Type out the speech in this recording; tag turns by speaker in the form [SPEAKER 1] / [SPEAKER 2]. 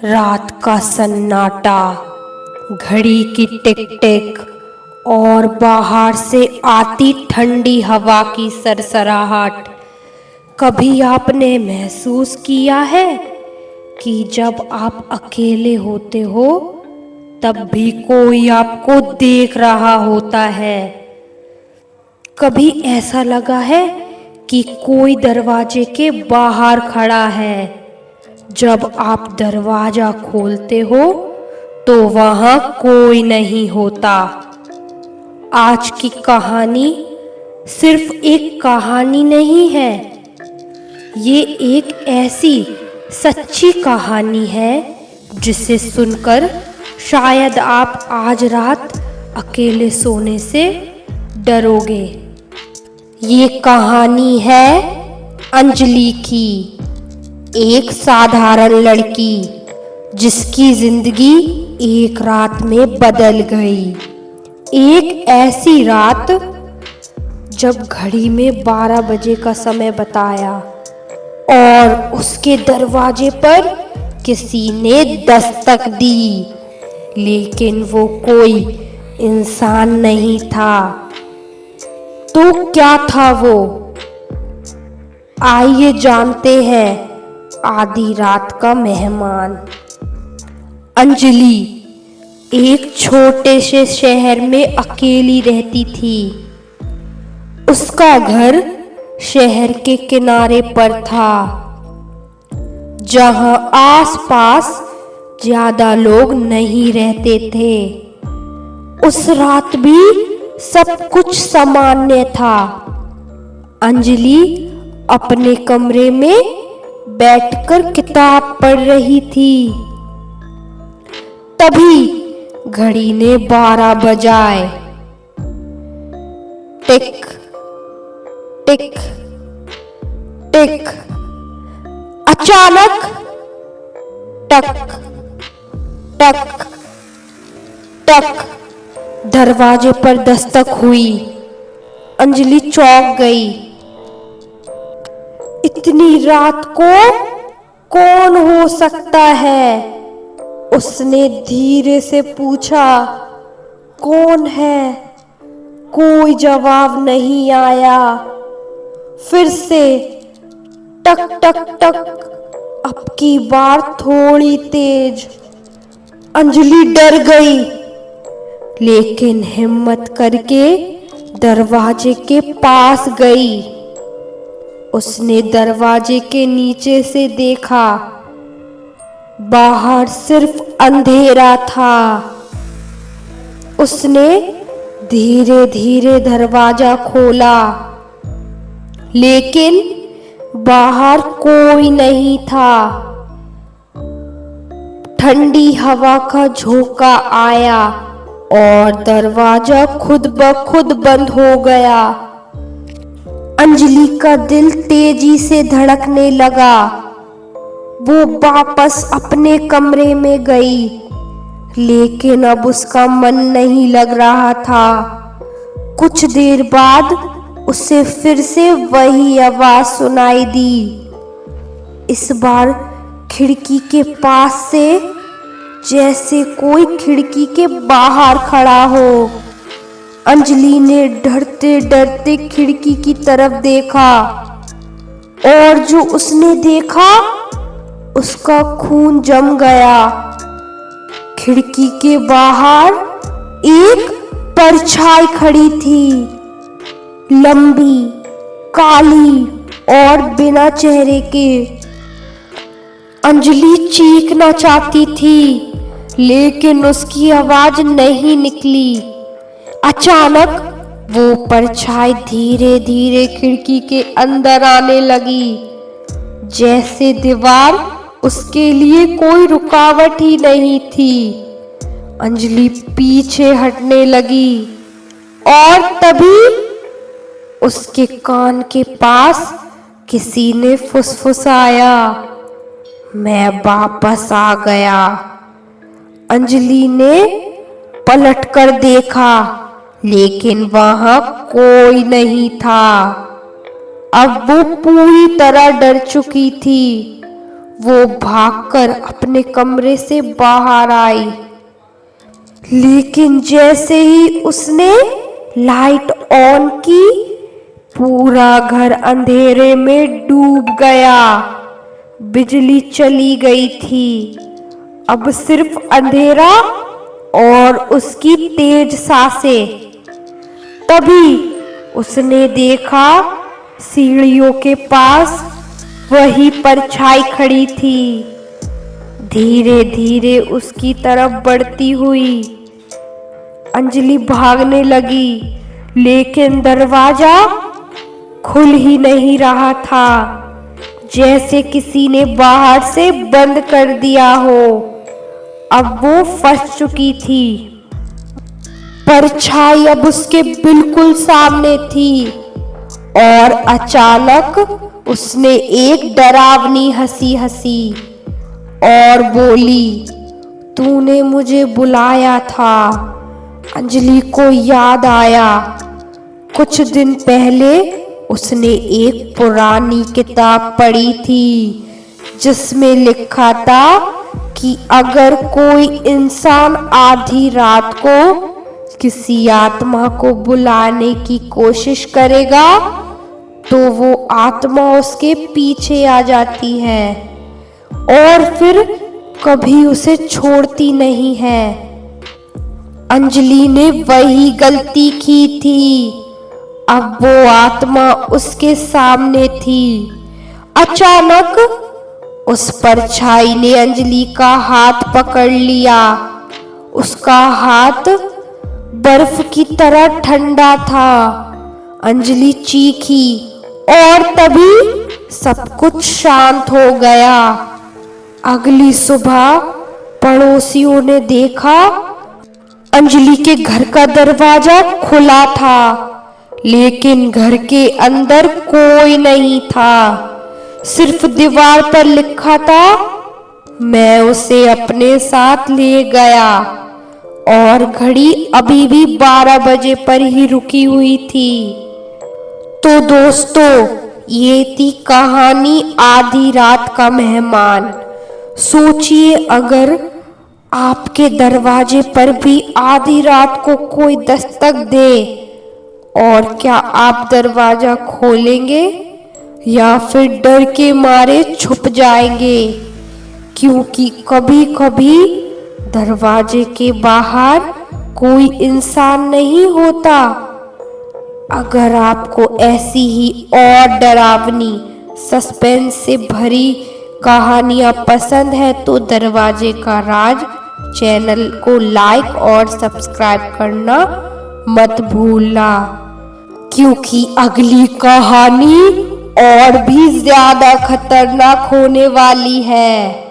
[SPEAKER 1] रात का सन्नाटा, घड़ी की टिक टिक और बाहर से आती ठंडी हवा की सरसराहट। कभी आपने महसूस किया है कि जब आप अकेले होते हो तब भी कोई आपको देख रहा होता है? कभी ऐसा लगा है कि कोई दरवाजे के बाहर खड़ा है? जब आप दरवाजा खोलते हो तो वहां कोई नहीं होता। आज की कहानी सिर्फ एक कहानी नहीं है, ये एक ऐसी सच्ची कहानी है जिसे सुनकर शायद आप आज रात अकेले सोने से डरोगे। ये कहानी है अंजलि की, एक साधारण लड़की जिसकी जिंदगी एक रात में बदल गई। एक ऐसी रात जब घड़ी में 12 बजे का समय बताया और उसके दरवाजे पर किसी ने दस्तक दी, लेकिन वो कोई इंसान नहीं था। तो क्या था वो? आइए जानते हैं आधी रात का मेहमान। अंजलि एक छोटे से शहर में अकेली रहती थी। उसका घर शहर के किनारे पर था, जहां आसपास ज्यादा लोग नहीं रहते थे। उस रात भी सब कुछ सामान्य था। अंजलि अपने कमरे में बैठकर किताब पढ़ रही थी। तभी घड़ी ने 12 बजाए। टिक टिक टिक। अचानक टक टक टक दरवाजे पर दस्तक हुई। अंजलि चौंक गई। इतनी रात को कौन हो सकता है? उसने धीरे से पूछा। कौन है? कोई जवाब नहीं आया। फिर से टक टक टक, अब की बार थोड़ी तेज। अंजलि डर गई, लेकिन हिम्मत करके दरवाजे के पास गई। उसने दरवाजे के नीचे से देखा, बाहर सिर्फ अंधेरा था। उसने धीरे धीरे दरवाजा खोला, लेकिन बाहर कोई नहीं था। ठंडी हवा का झोंका आया और दरवाजा खुद ब खुद बंद हो गया। अंजलि का दिल तेजी से धड़कने लगा। वो वापस अपने कमरे में गई, लेकिन अब उसका मन नहीं लग रहा था। कुछ देर बाद उसे फिर से वही आवाज सुनाई दी, इस बार खिड़की के पास से, जैसे कोई खिड़की के बाहर खड़ा हो। अंजलि ने डरते डरते खिड़की की तरफ देखा, और जो उसने देखा उसका खून जम गया। खिड़की के बाहर एक परछाई खड़ी थी, लंबी, काली और बिना चेहरे के। अंजलि चीखना चाहती थी, लेकिन उसकी आवाज नहीं निकली। अचानक वो परछाई धीरे धीरे खिड़की के अंदर आने लगी, जैसे दीवार उसके लिए कोई रुकावट ही नहीं थी। अंजलि पीछे हटने लगी और तभी उसके कान के पास किसी ने फुसफुसाया, मैं वापस आ गया। अंजलि ने पलटकर देखा, लेकिन वहां कोई नहीं था। अब वो पूरी तरह डर चुकी थी। वो भागकर अपने कमरे से बाहर आई, लेकिन जैसे ही उसने लाइट ऑन की, पूरा घर अंधेरे में डूब गया। बिजली चली गई थी। अब सिर्फ अंधेरा और उसकी तेज सांसें। तभी उसने देखा सीढ़ियों के पास वही परछाई खड़ी थी, धीरे धीरे उसकी तरफ बढ़ती हुई। अंजलि भागने लगी, लेकिन दरवाजा खुल ही नहीं रहा था, जैसे किसी ने बाहर से बंद कर दिया हो। अब वो फंस चुकी थी। परछाई अब उसके बिल्कुल सामने थी और अचानक उसने एक डरावनी हंसी हंसी और बोली, तूने मुझे बुलाया था। अंजलि को याद आया, कुछ दिन पहले उसने एक पुरानी किताब पढ़ी थी जिसमें लिखा था कि अगर कोई इंसान आधी रात को किसी आत्मा को बुलाने की कोशिश करेगा तो वो आत्मा उसके पीछे आ जाती है और फिर कभी उसे छोड़ती नहीं है। अंजलि ने वही गलती की थी। अब वो आत्मा उसके सामने थी। अचानक उस परछाई ने अंजलि का हाथ पकड़ लिया। उसका हाथ बर्फ की तरह ठंडा था। अंजलि चीखी और तभी सब कुछ शांत हो गया। अगली सुबह पड़ोसियों ने देखा अंजलि के घर का दरवाजा खुला था, लेकिन घर के अंदर कोई नहीं था। सिर्फ दीवार पर लिखा था, मैं उसे अपने साथ ले गया। और घड़ी अभी भी 12 बजे पर ही रुकी हुई थी। तो दोस्तों, ये थी कहानी आधी रात का मेहमान। सोचिए, अगर आपके दरवाजे पर भी आधी रात को कोई दस्तक दे, और क्या आप दरवाजा खोलेंगे या फिर डर के मारे छुप जाएंगे? क्योंकि कभी कभी दरवाजे के बाहर कोई इंसान नहीं होता। अगर आपको ऐसी ही और डरावनी, सस्पेंस से भरी कहानियाँ पसंद है तो दरवाजे का राज चैनल को लाइक और सब्सक्राइब करना मत भूलना, क्योंकि अगली कहानी और भी ज्यादा खतरनाक होने वाली है।